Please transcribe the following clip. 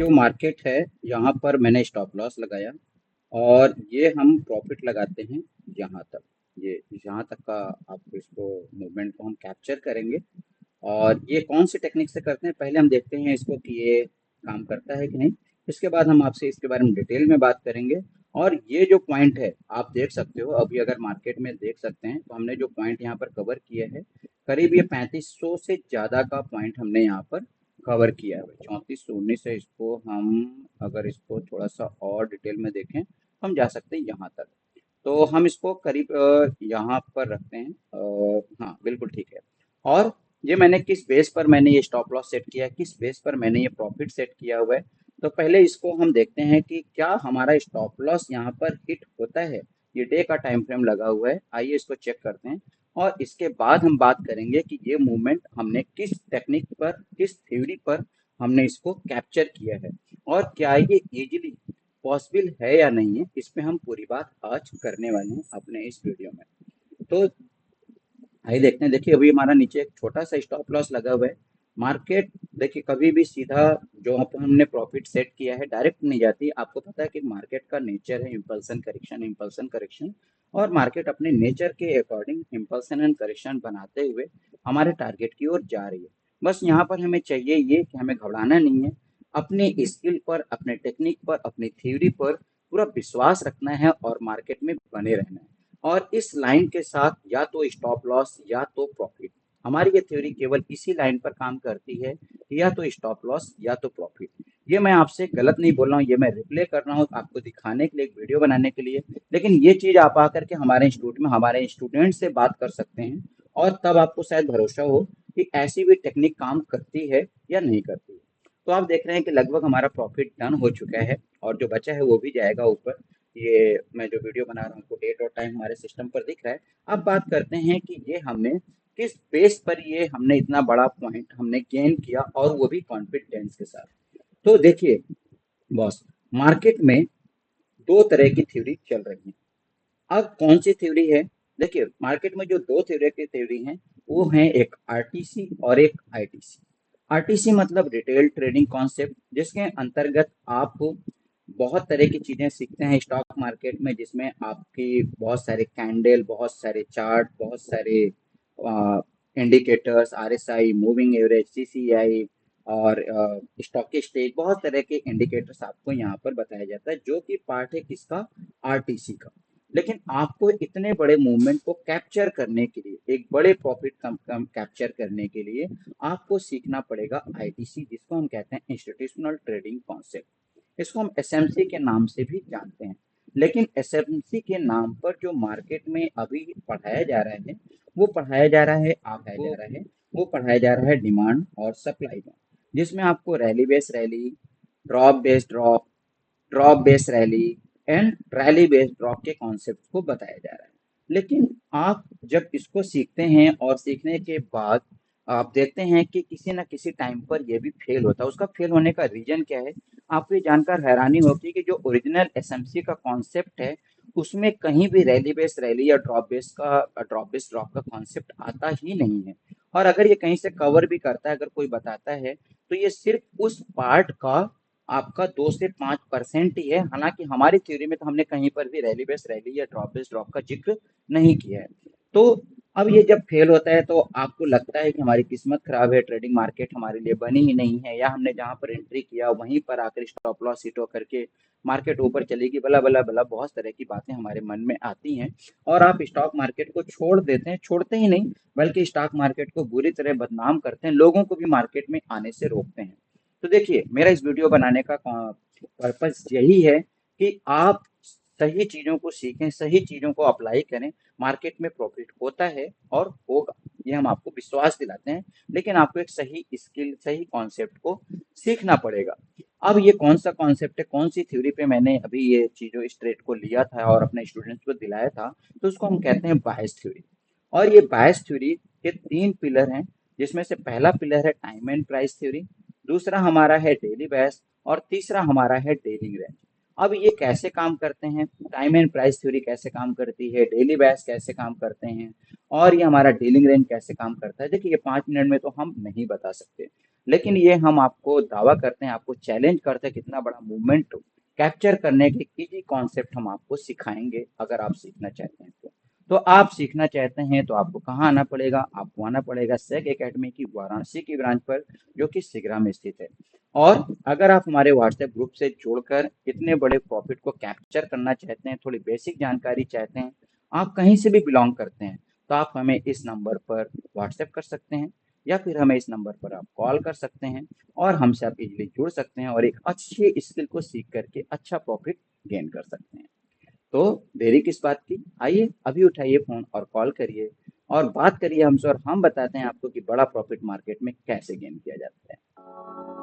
जो मार्केट है यहाँ पर मैंने स्टॉप लॉस लगाया और ये हम प्रॉफिट लगाते हैं यहाँ तक। ये यहाँ तक का आपको इसको मूवमेंट को हम कैप्चर करेंगे। और ये कौन सी टेक्निक से करते हैं, पहले हम देखते हैं इसको कि ये काम करता है कि नहीं। इसके बाद हम आपसे इसके बारे में डिटेल में बात करेंगे। और ये जो पॉइंट है आप देख सकते हो, अभी अगर मार्केट में देख सकते हैं तो हमने जो पॉइंट यहाँ पर कवर किया है, करीब ये 3500 से ज़्यादा का पॉइंट हमने यहाँ पर कवर किया है। 3419 है। इसको हम अगर इसको थोड़ा सा और डिटेल में देखें हम जा सकते हैं यहाँ तक। तो हम इसको करीब यहाँ पर रखते हैं। हाँ बिल्कुल ठीक है। और ये मैंने किस बेस पर मैंने ये स्टॉप लॉस सेट किया है, किस बेस पर मैंने ये प्रॉफिट सेट किया हुआ है। तो पहले इसको हम देखते हैं कि क्या हमारा स्टॉप लॉस यहाँ पर हिट होता है। ये डे का टाइम फ्रेम लगा हुआ है, आइए इसको चेक करते हैं। और इसके बाद हम बात करेंगे कि ये मूवमेंट हमने किस टेक्निक पर, किस थ्योरी पर हमने इसको कैप्चर किया है और क्या ये इजीली पॉसिबल है या नहीं है। इस पे हम पूरी बात आज करने वाले हैं अपने इस वीडियो में। तो आइए देखते हैं। देखिए अभी हमारा नीचे एक छोटा सा स्टॉप लॉस लगा हुआ है। मार्केट देखिए कभी भी सीधा जो हमने प्रॉफिट सेट किया है डायरेक्ट नहीं जाती। आपको पता है कि मार्केट का नेचर है इम्पल्सन करेक्शन, इम्पल्सन करेक्शन। और मार्केट अपने नेचर के अकॉर्डिंग इम्पल्सन एंड करेक्शन बनाते हुए हमारे टारगेट की ओर जा रही है। बस यहाँ पर हमें चाहिए ये कि हमें घबराना नहीं है, अपनी स्किल पर, अपने टेक्निक पर, अपनी थ्योरी पर पूरा विश्वास रखना है और मार्केट में बने रहना है। और इस लाइन के साथ या तो स्टॉप लॉस या तो प्रॉफिट, हमारी ये थ्योरी केवल इसी लाइन पर काम करती है, या तो स्टॉप लॉस या तो प्रॉफिट। ये मैं आपसे गलत नहीं बोल रहा हूँ, ये मैं रिप्ले कर रहा हूँ आपको दिखाने के लिए, एक वीडियो बनाने के लिए। लेकिन ये चीज आप आकर के हमारे इंस्टीट्यूट में हमारे स्टूडेंट से बात कर सकते हैं और तब आपको शायद भरोसा हो कि ऐसी भी टेक्निक काम करती है या नहीं करती है। तो आप देख रहे हैं कि लगभग हमारा प्रॉफिट डन हो चुका है और जो बचा है वो भी जाएगा ऊपर। ये मैं जो वीडियो बना रहा हूँ आपको डेट और टाइम हमारे सिस्टम पर दिख रहा है। अब बात करते हैं कि ये हमने किस बेस पर ये हमने इतना बड़ा पॉइंट हमने गेन किया और वो भी कॉन्फिडेंस के साथ। तो देखिए बॉस, मार्केट में दो तरह की थ्योरी चल रही है। अब कौन सी थ्योरी है? देखिए मार्केट में जो दो थ्योरी की थ्योरी है वो है एक आरटीसी और एक आईटीसी। आरटीसी मतलब रिटेल ट्रेडिंग कॉन्सेप्ट, जिसके अंतर्गत आप बहुत तरह की चीजें सीखते हैं स्टॉक मार्केट में, जिसमें आपकी बहुत सारे कैंडल, बहुत सारे चार्ट, बहुत सारे indicators, RSI, moving average, CCI और स्टॉकिस्टिक, बहुत तरह के इंडिकेटर्स आपको यहाँ पर बताया जाता है, जो कि पार्ट है किसका? आरटीसी का। लेकिन आपको इतने बड़े मूवमेंट को कैप्चर करने के लिए, एक बड़े प्रॉफिट कम कैप्चर करने के लिए आपको सीखना पड़ेगा आईटीसी, जिसको हम कहते हैं इंस्टीट्यूशनल ट्रेडिंग कॉन्सेप्ट। इसको हम एसएमसी के नाम से भी जानते हैं। लेकिन एसएमसी के नाम पर जो मार्केट में अभी पढ़ाया जा रहा है वो पढ़ाया जा रहा है आपको, वो पढ़ाया जा रहा है डिमांड और सप्लाई में, जिसमें आपको rally base rally, drop base drop, drop base rally and rally base drop के कॉन्सेप्ट को बताया जा रहा है। लेकिन आप जब इसको सीखते हैं और सीखने के बाद आप देखते हैं कि किसी न किसी टाइम पर यह भी फेल होता है। उसका फेल होने का रीजन क्या है? आपको ये जानकर हैरानी होगी कि जो ओरिजिनल एसएमसी का कॉन्सेप्ट है उसमें कहीं भी रैली बेस रैली या ड्रॉप बेस ड्रॉप का कॉन्सेप्ट आता ही नहीं है। और अगर ये कहीं से कवर भी करता है, अगर कोई बताता है, तो ये सिर्फ उस पार्ट का आपका 2 से 5% ही है। हालांकि हमारी थ्योरी में तो हमने कहीं पर भी रैली बेस रैली या ड्रॉप बेस ड्रॉप का जिक्र नहीं किया है। तो अब ये जब फेल होता है तो आपको लगता है कि हमारी किस्मत खराब है, ट्रेडिंग मार्केट हमारे लिए बनी ही नहीं है, या हमने जहां पर एंट्री किया वहीं पर आकर स्टॉप लॉस हिट होकर के मार्केट ऊपर चलेगी, बला बला बला, बहुत तरह की बातें हमारे मन में आती हैं। और आप स्टॉक मार्केट को छोड़ देते हैं, छोड़ते ही नहीं बल्कि स्टॉक मार्केट को बुरी तरह बदनाम करते हैं, लोगों को भी मार्केट में आने से रोकते हैं। तो देखिए मेरा इस वीडियो बनाने का पर्पस यही है कि आप सही चीजों को सीखें, सही चीजों को अप्लाई करें। मार्केट में प्रॉफिट होता है और होगा, ये हम आपको विश्वास दिलाते हैं। लेकिन आपको एक सही स्किल, सही कॉन्सेप्ट को सीखना पड़ेगा। अब ये कौन सा कॉन्सेप्ट है, कौन सी थ्योरी पे मैंने अभी ये चीजों इस ट्रेड को लिया था और अपने स्टूडेंट्स को दिलाया था, तो उसको हम कहते हैं बायस थ्योरी। और ये बायस थ्योरी के 3 पिलर हैं, जिसमें से पहला पिलर है टाइम एंड प्राइस थ्योरी, दूसरा हमारा है डेली बेस और तीसरा हमारा है डेली रेंज। अब ये कैसे काम करते हैं, टाइम एंड प्राइस थ्योरी कैसे काम करती है, डेली बेस कैसे काम करते हैं और ये हमारा डीलिंग रेंज कैसे काम करता है, देखिए ये 5 मिनट में तो हम नहीं बता सकते। लेकिन ये हम आपको दावा करते हैं, आपको चैलेंज करते हैं, कितना बड़ा मूवमेंट कैप्चर करने के इजी कॉन्सेप्ट हम आपको सिखाएंगे अगर आप सीखना चाहते हैं तो आप सीखना चाहते हैं तो आपको कहाँ आना पड़ेगा, आपको आना पड़ेगा सेक एकेडमी की वाराणसी की ब्रांच पर, जो कि सिगरा में स्थित है। और अगर आप हमारे व्हाट्सएप ग्रुप से जुड़कर इतने बड़े प्रॉफिट को कैप्चर करना चाहते हैं, थोड़ी बेसिक जानकारी चाहते हैं, आप कहीं से भी बिलोंग करते हैं, तो आप हमें इस नंबर पर व्हाट्सएप कर सकते हैं या फिर हमें इस नंबर पर आप कॉल कर सकते हैं और हमसे आप इजीली जुड़ सकते हैं और एक अच्छी स्किल को सीख करके अच्छा प्रॉफिट गेन कर सकते हैं। तो देरी किस बात की, आइए अभी उठाइए फ़ोन और कॉल करिए और बात करिए हमसे और हम बताते हैं आपको कि बड़ा प्रॉफिट मार्केट में कैसे गेन किया जाता है।